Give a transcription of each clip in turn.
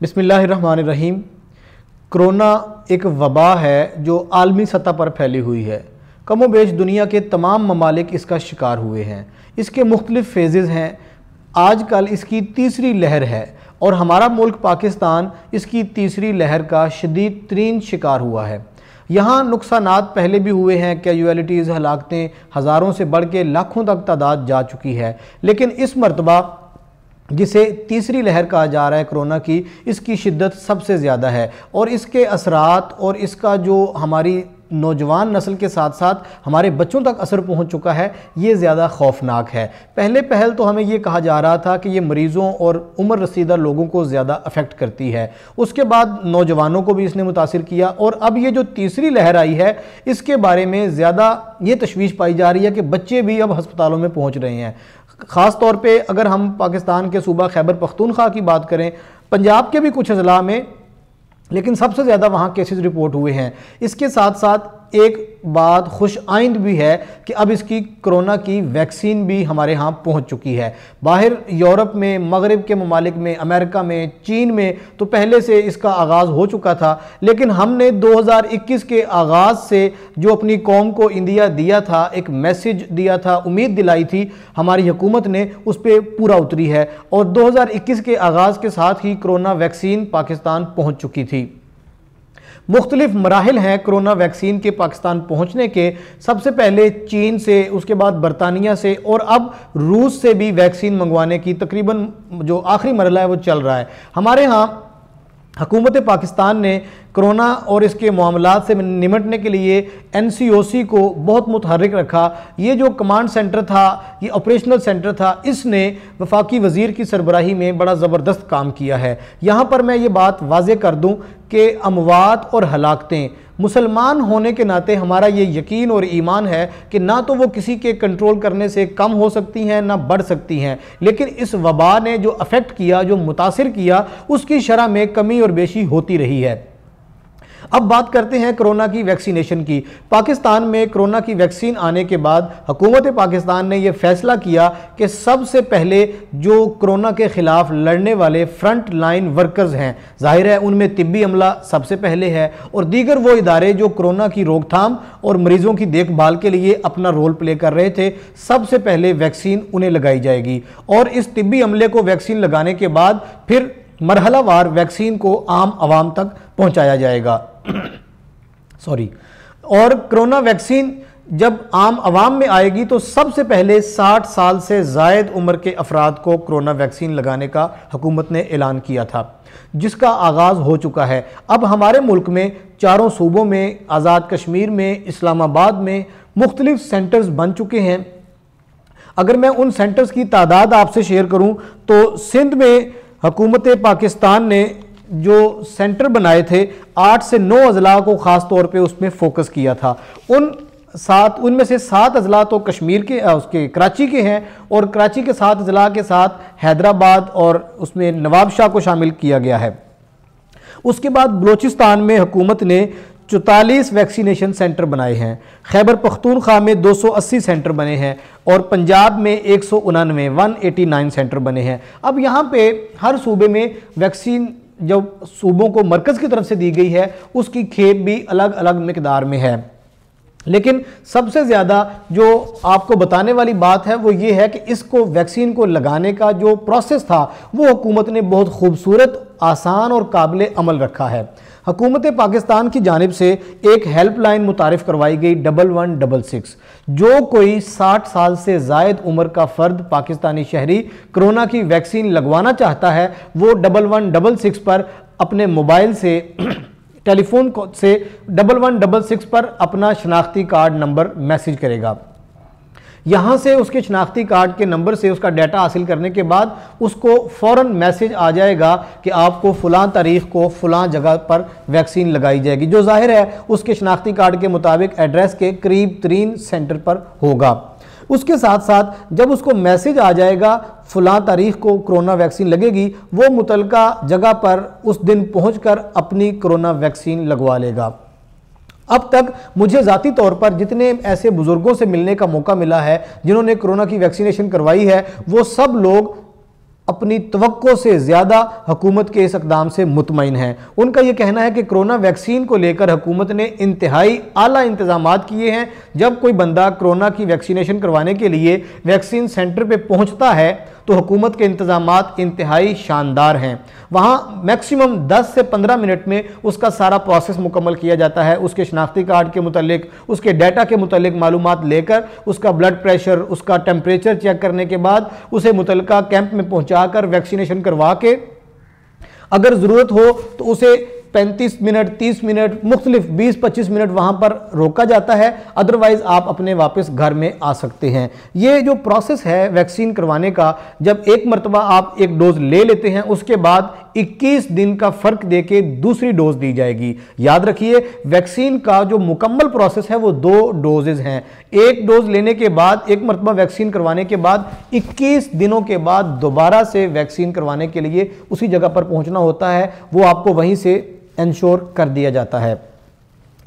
बिस्मिल्लाहिर्रहमानिर्रहीम। कोरोना एक वबा है जो आलमी सतह पर फैली हुई है। कमोबेश दुनिया के तमाम ममालिक इसका शिकार हुए हैं। इसके मुख्तलिफ फेजेज़ हैं। आजकल इसकी तीसरी लहर है और हमारा मुल्क पाकिस्तान इसकी तीसरी लहर का शदीद तरीन शिकार हुआ है। यहाँ नुकसानात पहले भी हुए हैं, कैजुअलिटीज़, हलाकतें हज़ारों से बढ़ के लाखों तक तादाद जा चुकी है, लेकिन इस मरतबा जिसे तीसरी लहर कहा जा रहा है कोरोना की, इसकी शिद्दत सबसे ज़्यादा है और इसके असरात और इसका जो हमारी नौजवान नस्ल के साथ साथ हमारे बच्चों तक असर पहुंच चुका है, ये ज़्यादा खौफनाक है। पहल तो हमें ये कहा जा रहा था कि ये मरीज़ों और उम्र रसीदा लोगों को ज़्यादा अफेक्ट करती है, उसके बाद नौजवानों को भी इसने मुतासिर किया और अब ये जो तीसरी लहर आई है इसके बारे में ज़्यादा ये तशवीश पाई जा रही है कि बच्चे भी अब हस्पतालों में पहुँच रहे हैं। ख़ास तौर पे अगर हम पाकिस्तान के सूबा खैबर पख्तूनख्वा की बात करें, पंजाब के भी कुछ अजला में, लेकिन सबसे ज़्यादा वहाँ केसेस रिपोर्ट हुए हैं। इसके साथ साथ एक बात खुश आइंद भी है कि अब इसकी कोरोना की वैक्सीन भी हमारे यहाँ पहुँच चुकी है। बाहर यूरोप में, मगरिब के ममालिक में, अमेरिका में, चीन में तो पहले से इसका आगाज़ हो चुका था, लेकिन हमने 2021 के आगाज़ से जो अपनी कौम को इंदिया दिया था, एक मैसेज दिया था, उम्मीद दिलाई थी, हमारी हुकूमत ने उस पर पूरा उतरी है और 2021 के आगाज़ के साथ ही कोरोना वैक्सीन पाकिस्तान पहुँच चुकी थी। मुख्तलिफ मराहिल हैं कोरोना वैक्सीन के पाकिस्तान पहुंचने के। सबसे पहले चीन से, उसके बाद बरतानिया से और अब रूस से भी वैक्सीन मंगवाने की तकरीबन जो आखिरी मरहला है वो चल रहा है। हमारे यहाँ हुकूमत पाकिस्तान ने कोरोना और इसके मामलात से निमटने के लिए NCOC को बहुत मुतहर्रिक रखा। ये जो कमांड सेंटर था, ये ऑपरेशनल सेंटर था, इसने वफाकी वज़ीर की सरबराही में बड़ा ज़बरदस्त काम किया है। यहाँ पर मैं ये बात वाज़े कर दूँ कि अमवात और हलाकतें, मुसलमान होने के नाते हमारा ये यकीन और ईमान है कि ना तो वो किसी के कंट्रोल करने से कम हो सकती हैं ना बढ़ सकती हैं, लेकिन इस वबा ने जो अफेक्ट किया, जो मुतासिर किया, उसकी शरह में कमी और बेशी होती रही है। अब बात करते हैं कोरोना की वैक्सीनेशन की। पाकिस्तान में कोरोना की वैक्सीन आने के बाद हुकूमत पाकिस्तान ने यह फैसला किया कि सबसे पहले जो कोरोना के ख़िलाफ़ लड़ने वाले फ्रंट लाइन वर्कर्स हैं, जाहिर है उनमें तिब्बी अमला सबसे पहले है और दीगर वो इदारे जो कोरोना की रोकथाम और मरीज़ों की देखभाल के लिए अपना रोल प्ले कर रहे थे, सबसे पहले वैक्सीन उन्हें लगाई जाएगी और इस तिब्बी अमले को वैक्सीन लगाने के बाद फिर मरहलावार वैक्सीन को आम आवाम तक पहुंचाया जाएगा। और कोरोना वैक्सीन जब आम आवाम में आएगी तो सबसे पहले 60 साल से ज़ायद उम्र के अफराद को कोरोना वैक्सीन लगाने का हुकूमत ने ऐलान किया था, जिसका आगाज़ हो चुका है। अब हमारे मुल्क में चारों सूबों में, आज़ाद कश्मीर में, इस्लामाबाद में मुख्तलिफ सेंटर्स बन चुके हैं। अगर मैं उन सेंटर्स की तादाद आपसे शेयर करूं तो सिंध में हुकूमत पाकिस्तान ने जो सेंटर बनाए थे, 8 से 9 अजला को ख़ास तौर पे उसमें फोकस किया था। उनमें से 7 अजला तो कश्मीर के उसके कराची के हैं और कराची के 7 अजला के साथ हैदराबाद और उसमें नवाबशाह को शामिल किया गया है। उसके बाद बलोचिस्तान में हुकूमत ने 44 वैक्सीनेशन सेंटर बनाए हैं, खैबर पख्तूनख्वा में 280 सेंटर बने हैं और पंजाब में 189 सेंटर बने हैं। अब यहाँ पे हर सूबे में वैक्सीन जो सूबों को मरकज़ की तरफ से दी गई है उसकी खेप भी अलग अलग मिकदार में है, लेकिन सबसे ज़्यादा जो आपको बताने वाली बात है वो ये है कि इसको वैक्सीन को लगाने का जो प्रोसेस था वो हुकूमत ने बहुत खूबसूरत, आसान और काबिल अमल रखा है। हुकूमत पाकिस्तान की जानिब से एक हेल्पलाइन मुतारिफ़ करवाई गई 1166। जो कोई 60 साल से ज़ायद उम्र का फ़र्द पाकिस्तानी शहरी कोरोना की वैक्सीन लगवाना चाहता है, वो 1166 पर अपने मोबाइल से टेलीफोन से 1166 पर अपना शनाख्ती कार्ड नंबर मैसेज करेगा। यहाँ से उसके शनाख्ती कार्ड के नंबर से उसका डाटा हासिल करने के बाद उसको फ़ौरन मैसेज आ जाएगा कि आपको फ़लाँ तारीख़ को फ़लाँ जगह पर वैक्सीन लगाई जाएगी, जो जाहिर है उसके शनाख्ती कार्ड के मुताबिक एड्रेस के करीब तरीन सेंटर पर होगा। उसके साथ साथ जब उसको मैसेज आ जाएगा फ़लाँ तारीख़ को कोरोना वैक्सीन लगेगी, वो मुतलका जगह पर उस दिन पहुँचकर अपनी कोरोना वैक्सीन लगवा लेगा। अब तक मुझे ज़ाती तौर पर जितने ऐसे बुज़ुर्गों से मिलने का मौका मिला है जिन्होंने कोरोना की वैक्सीनेशन करवाई है, वो सब लोग अपनी तवक्को से ज़्यादा हुकूमत के इस इक़दाम से मुतमईन हैं। उनका यह कहना है कि कोरोना वैक्सीन को लेकर हुकूमत ने इंतहाई आला इंतज़ामात किए हैं। जब कोई बंदा कोरोना की वैक्सीनेशन करवाने के लिए वैक्सीन सेंटर पे पहुंचता है तो हुकूमत के इंतज़ामात इंतहाई शानदार हैं। वहाँ मैक्सिमम 10 से 15 मिनट में उसका सारा प्रोसेस मुकम्मल किया जाता है। उसके शनाख्ती कार्ड के मुतालिक, उसके डाटा के मुतालिक मालूमात लेकर, उसका ब्लड प्रेशर, उसका टेम्परेचर चेक करने के बाद उसे मुतलका कैंप में पहुँचाकर वैक्सीनेशन करवा के अगर ज़रूरत हो तो उसे 35 मिनट, 30 मिनट, मुख्तलिफ 20-25 मिनट वहाँ पर रोका जाता है। अदरवाइज़ आप अपने वापस घर में आ सकते हैं। ये जो प्रोसेस है वैक्सीन करवाने का, जब एक मरतबा आप एक डोज ले लेते हैं उसके बाद 21 दिन का फ़र्क देके दूसरी डोज दी जाएगी। याद रखिए, वैक्सीन का जो मुकम्मल प्रोसेस है वो 2 डोजेज़ हैं। एक डोज लेने के बाद, एक मरतबा वैक्सीन करवाने के बाद 21 दिनों के बाद दोबारा से वैक्सीन करवाने के लिए उसी जगह पर पहुंचना होता है। वो आपको वहीं से इंश्योर कर दिया जाता है।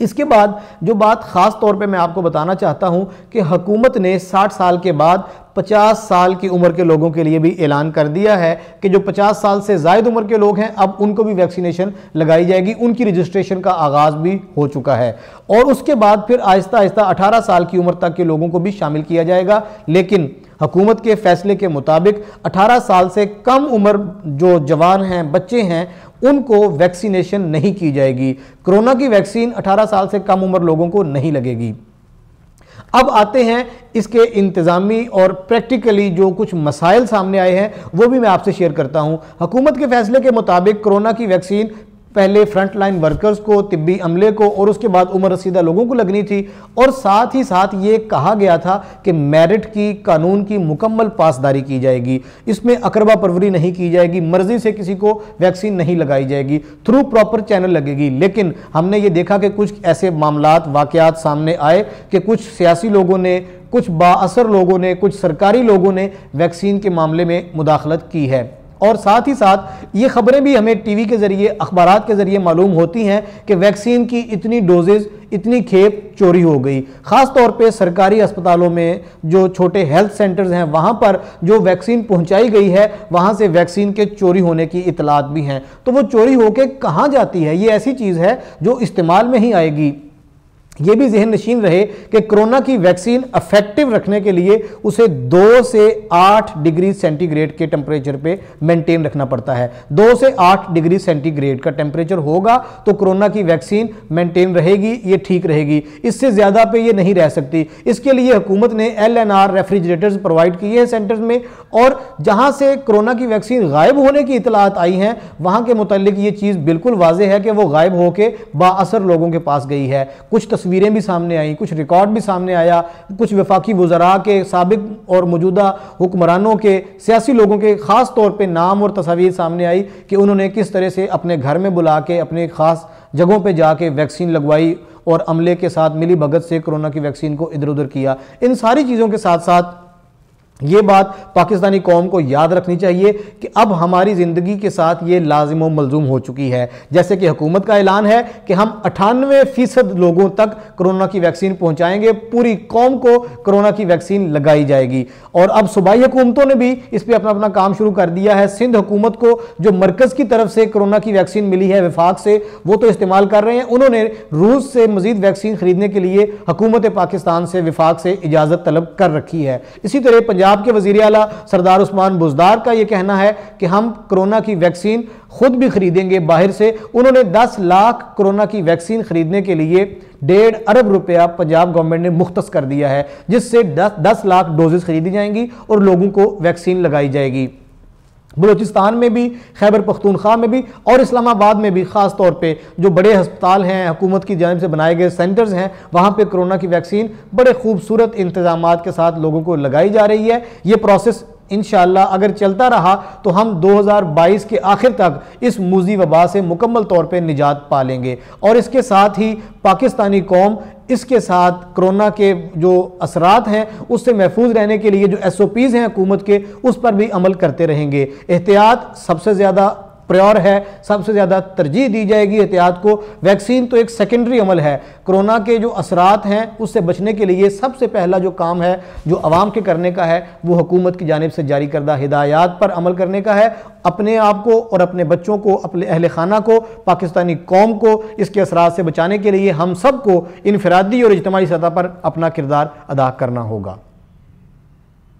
इसके बाद जो बात ख़ास तौर पे मैं आपको बताना चाहता हूं कि हुकूमत ने 60 साल के बाद 50 साल की उम्र के लोगों के लिए भी ऐलान कर दिया है कि जो 50 साल से ज़ायद उम्र के लोग हैं अब उनको भी वैक्सीनेशन लगाई जाएगी। उनकी रजिस्ट्रेशन का आगाज़ भी हो चुका है और उसके बाद फिर आहिस्ता आहिस्ता 18 साल की उम्र तक के लोगों को भी शामिल किया जाएगा। लेकिन हुकूमत के फैसले के मुताबिक 18 साल से कम उम्र जो जवान हैं, बच्चे हैं, उनको वैक्सीनेशन नहीं की जाएगी। कोरोना की वैक्सीन 18 साल से कम उम्र लोगों को नहीं लगेगी। अब आते हैं इसके इंतज़ामी और प्रैक्टिकली जो कुछ मसाइल सामने आए हैं वो भी मैं आपसे शेयर करता हूं। हुकूमत के फैसले के मुताबिक कोरोना की वैक्सीन पहले फ्रंट लाइन वर्कर्स को, तिब्बी अमले को और उसके बाद उम्र रसीदा लोगों को लगनी थी और साथ ही साथ ये कहा गया था कि मेरिट की, कानून की मुकम्मल पासदारी की जाएगी। इसमें अकरबा परवरी नहीं की जाएगी, मर्जी से किसी को वैक्सीन नहीं लगाई जाएगी, थ्रू प्रॉपर चैनल लगेगी। लेकिन हमने ये देखा कि कुछ ऐसे मामलात, वाक़यात सामने आए कि कुछ सियासी लोगों ने, कुछ बाअसर लोगों ने, कुछ सरकारी लोगों ने वैक्सीन के मामले में मुदाखलत की है। और साथ ही साथ ये खबरें भी हमें टीवी के ज़रिए, अखबारात के ज़रिए मालूम होती हैं कि वैक्सीन की इतनी डोजेज, इतनी खेप चोरी हो गई। ख़ास तौर पे सरकारी अस्पतालों में जो छोटे हेल्थ सेंटर्स हैं वहाँ पर जो वैक्सीन पहुँचाई गई है वहाँ से वैक्सीन के चोरी होने की इतलात भी हैं। तो वो चोरी होके कहाँ जाती है? ये ऐसी चीज़ है जो इस्तेमाल में ही आएगी। ये भी जहन नशीन रहे कि कोरोना की वैक्सीन इफेक्टिव रखने के लिए उसे 2 से 8 डिग्री सेंटीग्रेड के टेम्परेचर पे मेंटेन रखना पड़ता है। 2 से 8 डिग्री सेंटीग्रेड का टेम्परेचर होगा तो कोरोना की वैक्सीन मेंटेन रहेगी, ये ठीक रहेगी। इससे ज़्यादा पे ये नहीं रह सकती। इसके लिए हुकूमत ने LNR रेफ्रिजरेटर्स प्रोवाइड किए हैं सेंटर्स में और जहाँ से कोरोना की वैक्सीन गायब होने की इतलात आई हैं वहाँ के मुतालिक ये चीज़ बिल्कुल वाज़ेह है कि वो गायब होकर बाअसर लोगों के पास गई है। कुछ तस्वीरें भी सामने आई, कुछ रिकॉर्ड भी सामने आया, कुछ वफाकी वज़रा के, साबिक और मौजूदा हुक्मरानों के, सियासी लोगों के ख़ास तौर पे नाम और तस्वीर सामने आई कि उन्होंने किस तरह से अपने घर में बुला के, अपने ख़ास जगहों पे जाके वैक्सीन लगवाई और अमले के साथ मिली भगत से कोरोना की वैक्सीन को इधर उधर किया। इन सारी चीज़ों के साथ साथ ये बात पाकिस्तानी कौम को याद रखनी चाहिए कि अब हमारी ज़िंदगी के साथ ये लाजिम व मलजूम हो चुकी है। जैसे कि हुकूमत का ऐलान है कि हम 98% लोगों तक कोरोना की वैक्सीन पहुंचाएंगे, पूरी कौम को कोरोना की वैक्सीन लगाई जाएगी। और अब सूबाई हुकूमतों ने भी इस पर अपना अपना काम शुरू कर दिया है। सिंध हुकूमत को जो मरकज़ की तरफ से कोरोना की वैक्सीन मिली है वफाक से, वो तो इस्तेमाल कर रहे हैं। उन्होंने रूस से मज़ीद वैक्सीन खरीदने के लिए हुकूमत पाकिस्तान से, वफाक से इजाज़त तलब कर रखी है। इसी तरह पंजाब के वज़ीर आला सरदार उस्मान बुज़दार का यह कहना है कि हम कोरोना की वैक्सीन खुद भी खरीदेंगे बाहर से। उन्होंने 10 लाख कोरोना की वैक्सीन खरीदने के लिए 1.5 अरब रुपया पंजाब गवर्नमेंट ने मुख्तस कर दिया है, जिससे 10 लाख डोजेस खरीदी जाएंगी और लोगों को वैक्सीन लगाई जाएगी। बलूचिस्तान में भी, खैबर पख्तूनख्वा में भी और इस्लामाबाद में भी ख़ास तौर पे जो बड़े अस्पताल हैं, हुकूमत की जानिब से बनाए गए सेंटर्स हैं, वहाँ पे कोरोना की वैक्सीन बड़े खूबसूरत इंतज़ामात के साथ लोगों को लगाई जा रही है। ये प्रोसेस इंशाअल्लाह अगर चलता रहा तो हम 2022 के आखिर तक इस मूजी वबा से मुकम्मल तौर पे निजात पा लेंगे और इसके साथ ही पाकिस्तानी कौम इसके साथ कोरोना के जो असरात हैं उससे महफूज रहने के लिए जो SOPs हैं हुकूमत के, उस पर भी अमल करते रहेंगे। एहतियात सबसे ज़्यादा प्रायोर है, सबसे ज़्यादा तरजीह दी जाएगी एहतियात को। वैक्सीन तो एक सेकेंडरी अमल है। कोरोना के जो असरात हैं उससे बचने के लिए सबसे पहला जो काम है जो आवाम के करने का है वो हुकूमत की जानिब से जारी करदा हिदायत पर अमल करने का है। अपने आप को और अपने बच्चों को, अपने अहल खाना को, पाकिस्तानी कौम को इसके असरात से बचाने के लिए हम सबको इनफरादी और इज्तिमाई सतह पर अपना किरदार अदा करना होगा।